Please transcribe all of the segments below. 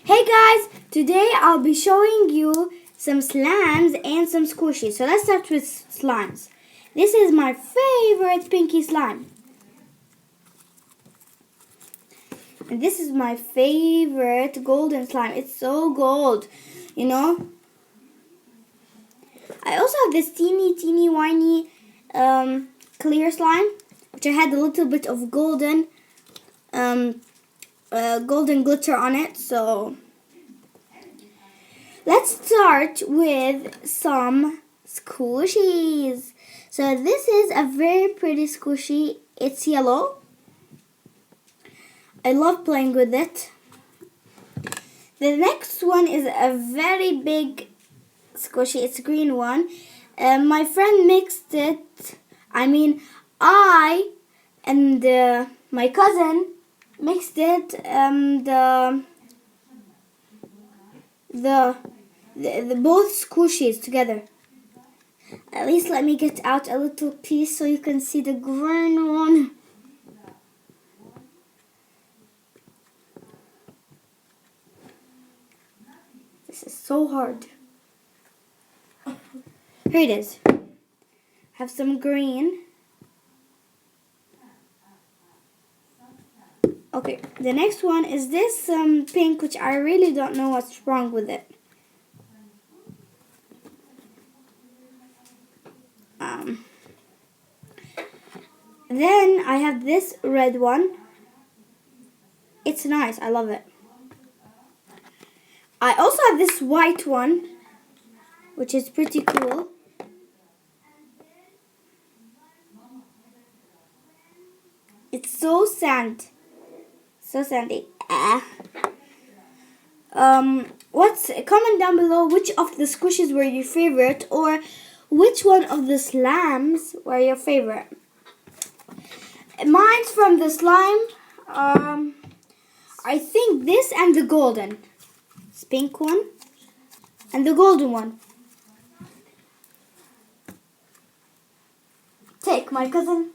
Hey guys, today I'll be showing you some slimes and some squishies. So let's start with slimes. This is my favorite pinky slime. And this is my favorite golden slime. It's so gold, you know. I also have this teeny whiny clear slime, which I had a little bit of golden glitter on it. So let's start with some squishies. So this is a very pretty squishy. It's yellow. I love playing with it. The next one is a very big squishy. It's a green one. My friend mixed it. I and my cousin mixed it. The both squishies together. At least let me get out a little piece so you can see the green one. This is so hard. Here it is. Have some green. Okay, the next one is this pink, which I really don't know what's wrong with it. Then I have this red one. It's nice, I love it. I also have this white one, which is pretty cool. It's so sandy. Comment down below which of the squishies were your favorite, or which one of the slimes were your favorite. Mine's from the slime. I think this and the golden. This pink one and the golden one. Take my cousin.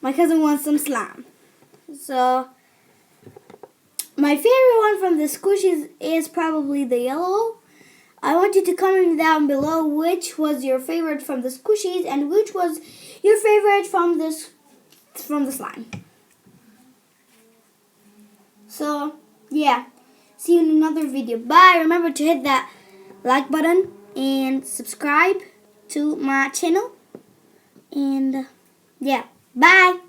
My cousin wants some slime. So my favorite one from the squishies is probably the yellow. I want you to comment down below which was your favorite from the squishies and which was your favorite from the slime. So yeah, see you in another video. Bye. Remember to hit that like button and subscribe to my channel. And yeah, bye.